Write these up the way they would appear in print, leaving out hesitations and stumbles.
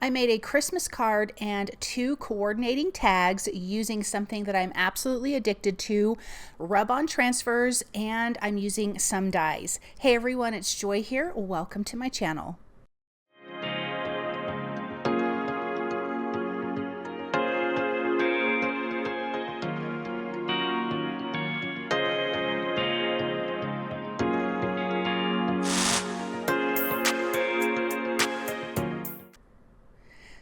I made a Christmas card and 2 coordinating tags using something that I'm absolutely addicted to, rub-on transfers, and I'm using some dies. Hey everyone, it's Joy here. Welcome to my channel.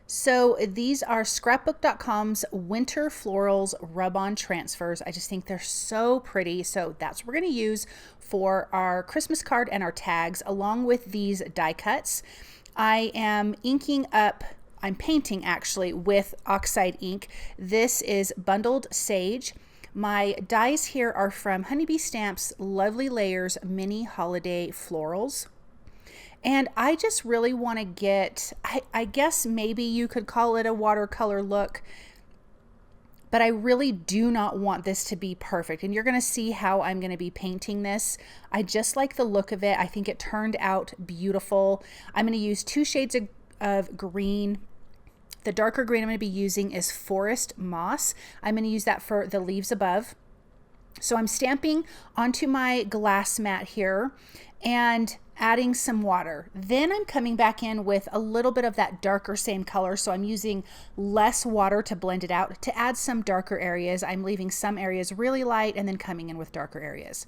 So these are scrapbook.com's winter florals rub-on transfers. I just think they're so pretty. So that's what we're going to use for our Christmas card and our tags, along with these die cuts. I am inking up, I'm painting actually with oxide ink. This is Bundled Sage. My dies here are from Honeybee Stamps Lovely Layers Mini Holiday Florals. And I just really want to get, I guess maybe you could call it a watercolor look, but I really do not want this to be perfect. And you're going to see how I'm going to be painting this. I just like the look of it. I think it turned out beautiful. I'm going to use 2 shades of green. The darker green I'm going to be using is Forest Moss. I'm going to use that for the leaves above. So I'm stamping onto my glass mat here and adding some water. Then I'm coming back in with a little bit of that darker same color. So I'm using less water to blend it out to add some darker areas. I'm leaving some areas really light and then coming in with darker areas.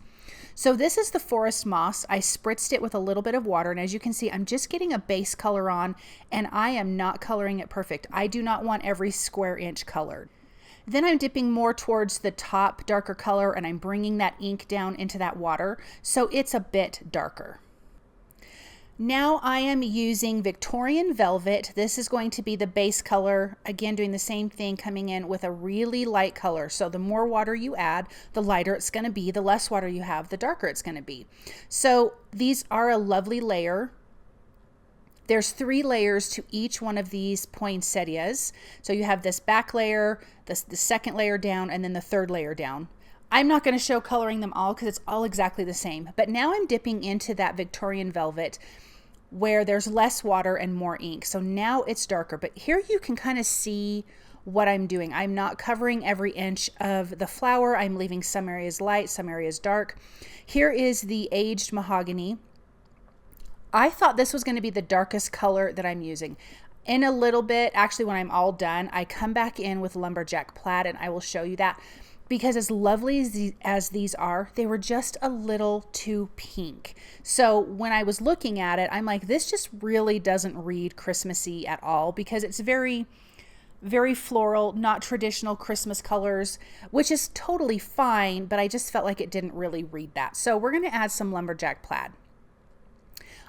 So this is the Forest Moss. I spritzed it with a little bit of water. And as you can see, I'm just getting a base color on and I am not coloring it perfect. I do not want every square inch colored. Then I'm dipping more towards the top darker color and I'm bringing that ink down into that water so it's a bit darker. Now I am using Victorian Velvet. This is going to be the base color. Again, doing the same thing, coming in with a really light color. So the more water you add, the lighter it's going to be. The less water you have, the darker it's going to be. So these are a lovely layer. There's 3 layers to each one of these poinsettias. So you have this back layer, the second layer down, and then the 3rd layer down. I'm not going to show coloring them all because it's all exactly the same. But now I'm dipping into that Victorian Velvet where there's less water and more ink. So now it's darker. But here you can kind of see what I'm doing. I'm not covering every inch of the flower. I'm leaving some areas light, some areas dark. Here is the aged mahogany. I thought this was going to be the darkest color that I'm using. In a little bit, actually when I'm all done, I come back in with lumberjack plaid and I will show you that. Because as lovely as these are, they were just a little too pink. So when I was looking at it, I'm like, this just really doesn't read Christmassy at all because it's very, very floral, not traditional Christmas colors, which is totally fine, but I just felt like it didn't really read that. So we're going to add some lumberjack plaid.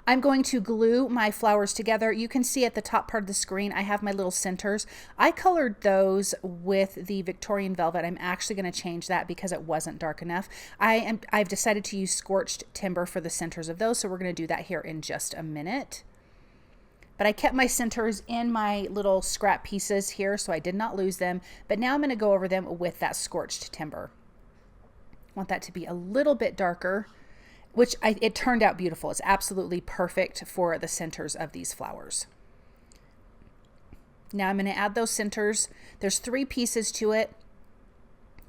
I'm going to glue my flowers together. You can see at the top part of the screen, I have my little centers. I colored those with the Victorian Velvet. I'm actually going to change that because it wasn't dark enough. I've decided to use scorched timber for the centers of those, so we're going to do that here in just a minute. But I kept my centers in my little scrap pieces here, so I did not lose them. But now I'm going to go over them with that scorched timber. I want that to be a little bit darker, which it turned out beautiful. It's absolutely perfect for the centers of these flowers. Now I'm going to add those centers. There's 3 pieces to it.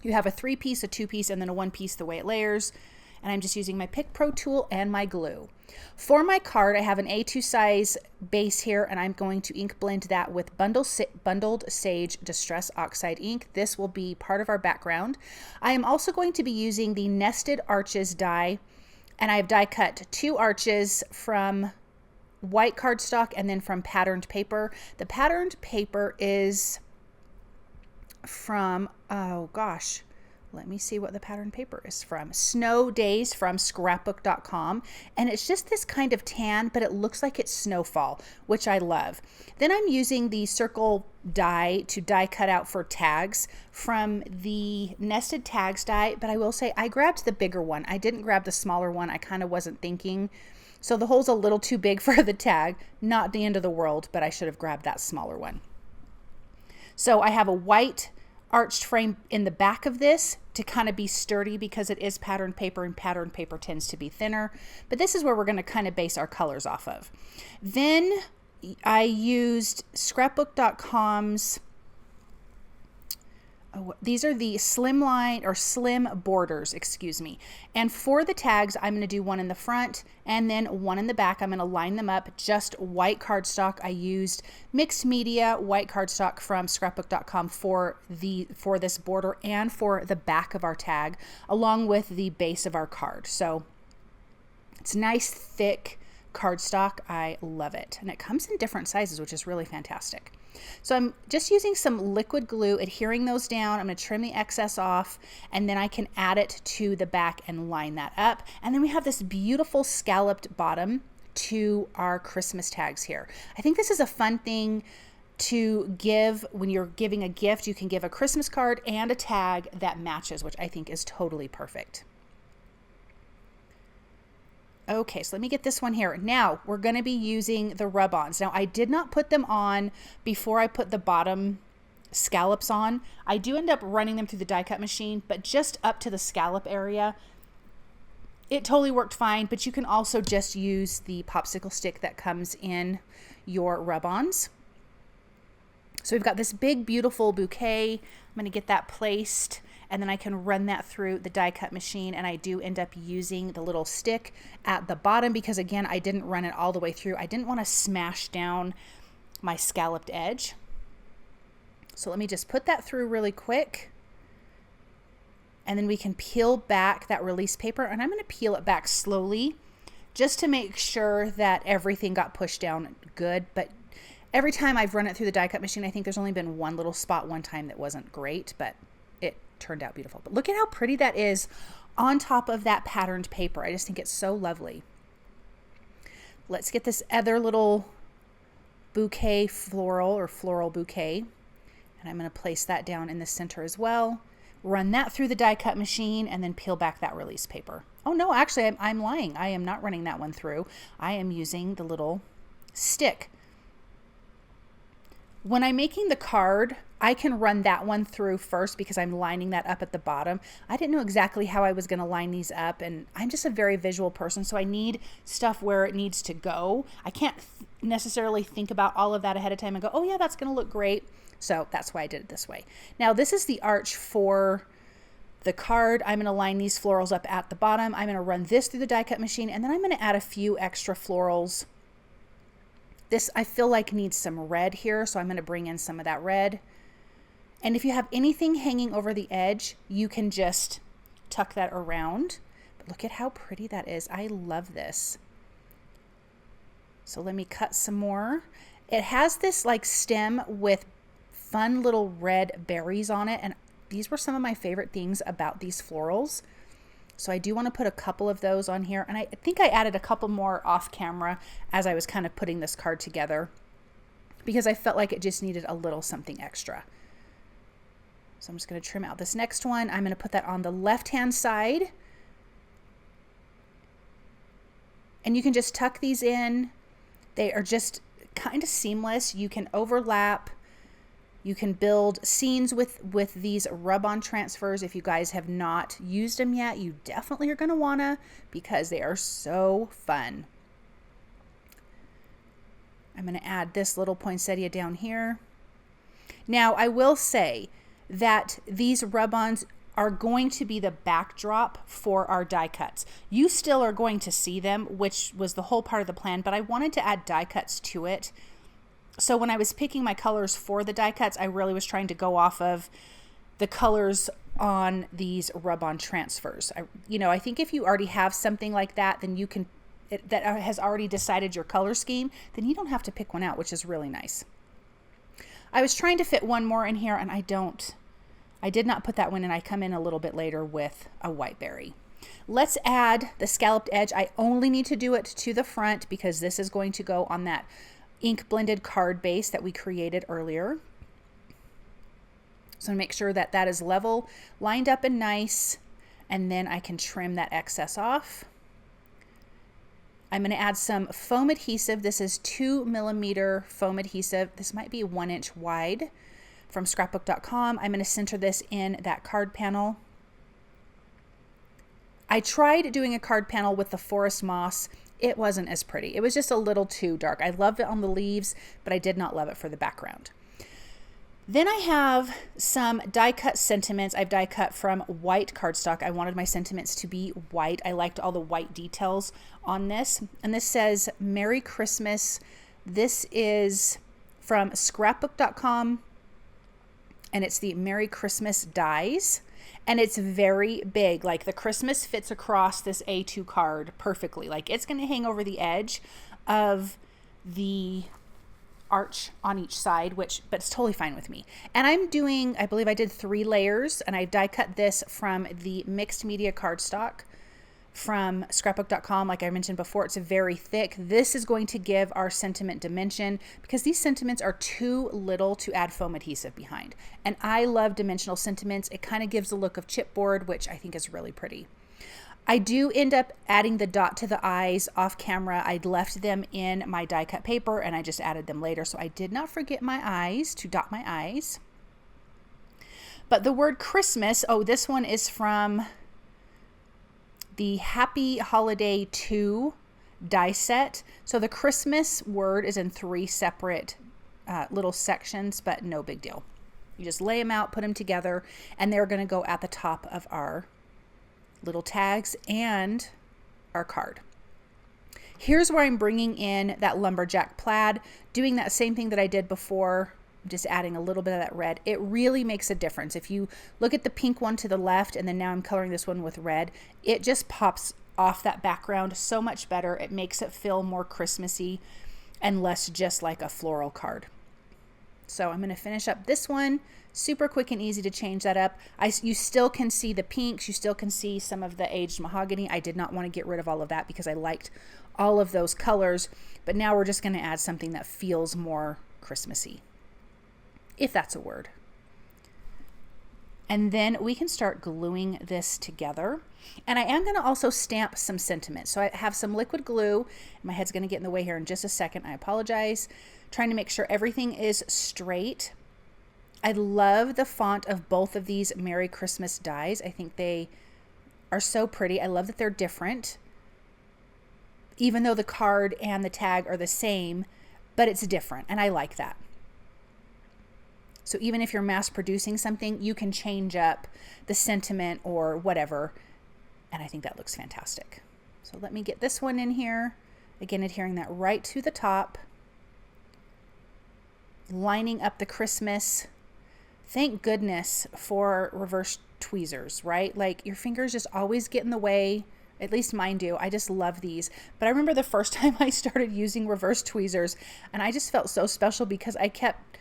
You have a 3-piece, a 2-piece, and then a 1-piece the way it layers. And I'm just using my Pick Pro tool and my glue. For my card, I have an A2 size base here, and I'm going to ink blend that with Bundled Sage Distress Oxide ink. This will be part of our background. I am also going to be using the Nested Arches die. And I've die cut 2 arches from white cardstock and then from patterned paper. The patterned paper is from, oh gosh, let me see what the patterned paper is from. Snow Days from scrapbook.com. And it's just this kind of tan, but it looks like it's snowfall, which I love. Then I'm using the circle die to die cut out for tags from the Nested Tags die. But I will say I grabbed the bigger one. I didn't grab the smaller one. I kind of wasn't thinking. So the hole's a little too big for the tag. Not the end of the world, but I should have grabbed that smaller one. So I have a white arched frame in the back of this to kind of be sturdy because it is patterned paper and patterned paper tends to be thinner. But this is where we're going to kind of base our colors off of. Then I used scrapbook.com's, these are the slim borders, excuse me. And for the tags, I'm going to do one in the front and then one in the back. I'm going to line them up, just white cardstock. I used mixed media white cardstock from scrapbook.com for this border and for the back of our tag, along with the base of our card. So it's nice, thick cardstock. I love it. And it comes in different sizes, which is really fantastic. So I'm just using some liquid glue, adhering those down. I'm going to trim the excess off, and then I can add it to the back and line that up. And then we have this beautiful scalloped bottom to our Christmas tags here. I think this is a fun thing to give when you're giving a gift. You can give a Christmas card and a tag that matches, which I think is totally perfect. Okay, so let me get this one here. Now we're going to be using the rub-ons. Now I did not put them on before I put the bottom scallops on. I do end up running them through the die cut machine, but just up to the scallop area. It totally worked fine, but you can also just use the popsicle stick that comes in your rub-ons. So we've got this big, beautiful bouquet. I'm going to get that placed, and then I can run that through the die cut machine. And I do end up using the little stick at the bottom because, again, I didn't run it all the way through. I didn't want to smash down my scalloped edge. So let me just put that through really quick. And then we can peel back that release paper, and I'm going to peel it back slowly just to make sure that everything got pushed down good. But every time I've run it through the die cut machine, I think there's only been one little spot one time that wasn't great, but it turned out beautiful. But look at how pretty that is on top of that patterned paper. I just think it's so lovely. Let's get this other little bouquet floral bouquet, and I'm going to place that down in the center as well. Run that through the die cut machine and then peel back that release paper. Oh no, actually I'm lying. I am not running that one through. I am using the little stick. When I'm making the card, I can run that one through first because I'm lining that up at the bottom. I didn't know exactly how I was going to line these up, and I'm just a very visual person, so I need stuff where it needs to go. I can't necessarily think about all of that ahead of time and go, oh yeah, that's going to look great. So that's why I did it this way. Now this is the arch for the card. I'm going to line these florals up at the bottom. I'm going to run this through the die cut machine, and then I'm going to add a few extra florals. This I feel like needs some red here, so I'm going to bring in some of that red. And if you have anything hanging over the edge, you can just tuck that around. But look at how pretty that is. I love this. So let me cut some more. It has this like stem with fun little red berries on it, and these were some of my favorite things about these florals. So I do want to put a couple of those on here, and I think I added a couple more off camera as I was kind of putting this card together because I felt like it just needed a little something extra. So I'm just going to trim out this next one. I'm going to put that on the left hand side, and you can just tuck these in. They are just kind of seamless. You can overlap. You can build scenes with these rub-on transfers. If you guys have not used them yet, you definitely are going to wanna, because they are so fun. I'm going to add this little poinsettia down here. Now I will say that these rub-ons are going to be the backdrop for our die cuts. You still are going to see them, which was the whole part of the plan, but I wanted to add die cuts to it. So when I was picking my colors for the die cuts, I really was trying to go off of the colors on these rub-on transfers. I think if you already have something like that, then you can, that has already decided your color scheme, then you don't have to pick one out, which is really nice. I was trying to fit one more in here, and I did not put that one in. I come in a little bit later with a white berry. Let's add the scalloped edge. I only need to do it to the front because this is going to go on that ink blended card base that we created earlier. So make sure that that is level, lined up and nice, and then I can trim that excess off. I'm going to add some foam adhesive. This is 2mm foam adhesive. This might be 1 inch wide from scrapbook.com. I'm going to center this in that card panel. I tried doing a card panel with the forest moss it wasn't as pretty. It was just a little too dark. I loved it on the leaves, but I did not love it for the background. Then I have some die cut sentiments. I've die cut from white cardstock. I wanted my sentiments to be white. I liked all the white details on this. And this says Merry Christmas. This is from scrapbook.com, and it's the Merry Christmas dies. And it's very big. Like the Christmas fits across this A2 card perfectly. Like it's going to hang over the edge of the arch on each side, but it's totally fine with me. And I'm doing, I believe I did 3 layers, and I die cut this from the mixed media cardstock from scrapbook.com. Like I mentioned before, it's very thick. This is going to give our sentiment dimension because these sentiments are too little to add foam adhesive behind. And I love dimensional sentiments. It kind of gives a look of chipboard, which I think is really pretty. I do end up adding the dot to the eyes off camera. I'd left them in my die cut paper and I just added them later. So I did not forget my eyes to dot my eyes. But the word Christmas, oh, this one is from the Happy Holiday 2 die set. So the Christmas word is in 3 separate little sections, but no big deal. You just lay them out, put them together, and they're going to go at the top of our little tags and our card. Here's where I'm bringing in that lumberjack plaid, doing that same thing that I did before, just adding a little bit of that red. It really makes a difference. If you look at the pink one to the left, and then now I'm coloring this one with red, it just pops off that background so much better. It makes it feel more Christmassy and less just like a floral card. So I'm going to finish up this one. Super quick and easy to change that up. You still can see the pinks. You still can see some of the aged mahogany. I did not want to get rid of all of that because I liked all of those colors. But now we're just going to add something that feels more Christmassy, if that's a word. And then we can start gluing this together. And I am going to also stamp some sentiments. So I have some liquid glue. My head's going to get in the way here in just a second. I apologize. Trying to make sure everything is straight. I love the font of both of these Merry Christmas dies. I think they are so pretty. I love that they're different. Even though the card and the tag are the same, but it's different. And I like that. So even if you're mass producing something, you can change up the sentiment or whatever. And I think that looks fantastic. So let me get this one in here. Again, adhering that right to the top. Lining up the Christmas. Thank goodness for reverse tweezers, right? Like your fingers just always get in the way. At least mine do. I just love these. But I remember the first time I started using reverse tweezers, and I just felt so special because I kept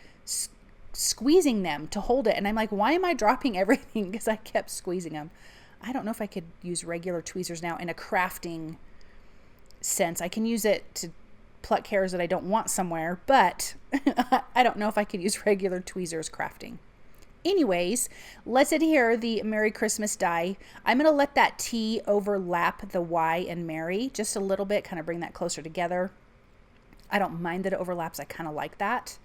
squeezing them to hold it. And I'm like, why am I dropping everything? Because I kept squeezing them. I don't know if I could use regular tweezers now in a crafting sense. I can use it to pluck hairs that I don't want somewhere, but I don't know if I could use regular tweezers crafting. Anyways, let's adhere the Merry Christmas die. I'm going to let that T overlap the Y in Merry just a little bit, kind of bring that closer together. I don't mind that it overlaps. I kind of like that.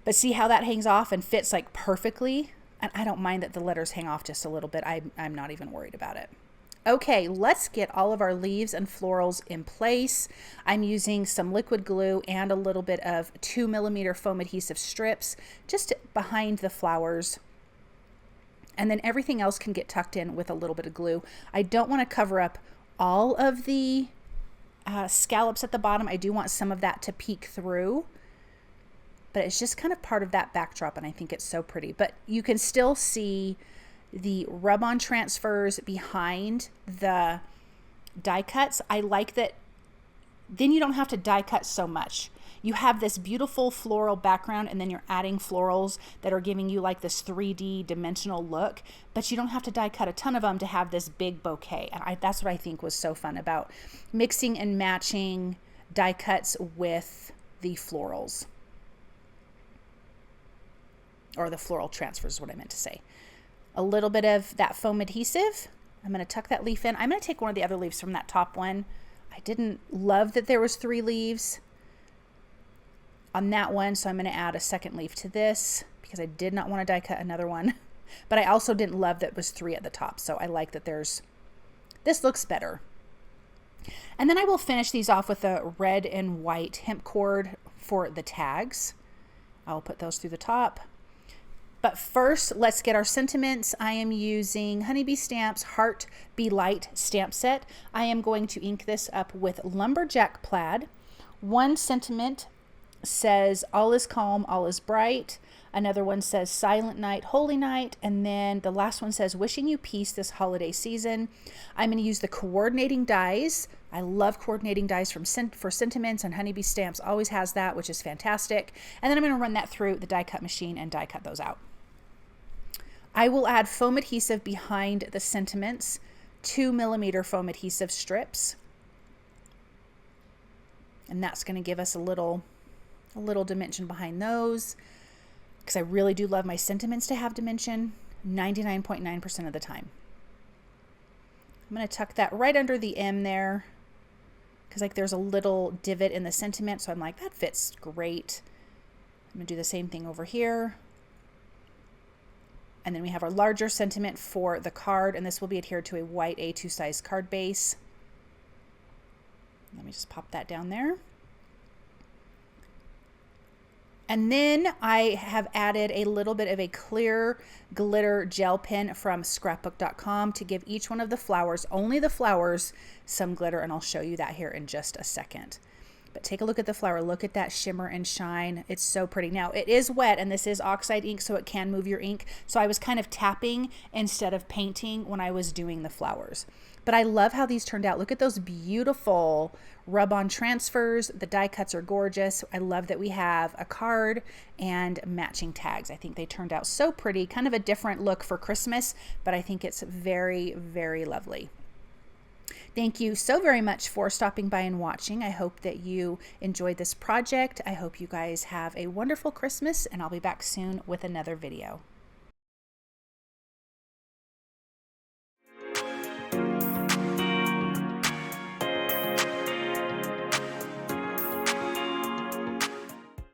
But see how that hangs off and fits like perfectly? And I don't mind that the letters hang off just a little bit. I'm not even worried about it. Okay, let's get all of our leaves and florals in place. I'm using some liquid glue and a little bit of 2mm foam adhesive strips just behind the flowers. And then everything else can get tucked in with a little bit of glue. I don't want to cover up all of the scallops at the bottom. I do want some of that to peek through. But it's just kind of part of that backdrop, and I think it's so pretty. But you can still see the rub-on transfers behind the die cuts. I like that then you don't have to die cut so much. You have this beautiful floral background, and then you're adding florals that are giving you like this 3D dimensional look, but you don't have to die cut a ton of them to have this big bouquet. And that's what I think was so fun about mixing and matching die cuts with the florals. Or the floral transfers is what I meant to say. A little bit of that foam adhesive. I'm going to tuck that leaf in. I'm going to take one of the other leaves from that top one. I didn't love that there was 3 leaves on that one, so I'm going to add a second leaf to this because I did not want to die cut another one. But I also didn't love that it was 3 at the top, so I like that this looks better. And then I will finish these off with a red and white hemp cord for the tags. I'll put those through the top. But first, let's get our sentiments. I am using Honeybee Stamps Heart Be Light stamp set. I am going to ink this up with Lumberjack Plaid. One sentiment says, all is calm, all is bright. Another one says, silent night, holy night. And then the last one says, wishing you peace this holiday season. I'm going to use the coordinating dies. I love coordinating dies for sentiments, and Honeybee Stamps always has that, which is fantastic. And then I'm going to run that through the die cut machine and die cut those out. I will add foam adhesive behind the sentiments, 2mm foam adhesive strips. And that's going to give us a little dimension behind those, because I really do love my sentiments to have dimension 99.9% of the time. I'm going to tuck that right under the M there, because like there's a little divot in the sentiment, so I'm like, that fits great. I'm going to do the same thing over here. And then we have our larger sentiment for the card, and this will be adhered to a white A2 size card base. Let me just pop that down there. And then I have added a little bit of a clear glitter gel pen from scrapbook.com to give each one of the flowers, only the flowers, some glitter, and I'll show you that here in just a second. But take a look at the flower. Look at that shimmer and shine. It's so pretty. Now, it is wet, and this is oxide ink, so it can move your ink. So I was kind of tapping instead of painting when I was doing the flowers. But I love how these turned out. Look at those beautiful rub-on transfers. The die cuts are gorgeous. I love that we have a card and matching tags. I think they turned out so pretty. Kind of a different look for Christmas, but I think it's very, very lovely. Thank you so very much for stopping by and watching. I hope that you enjoyed this project. I hope you guys have a wonderful Christmas, and I'll be back soon with another video.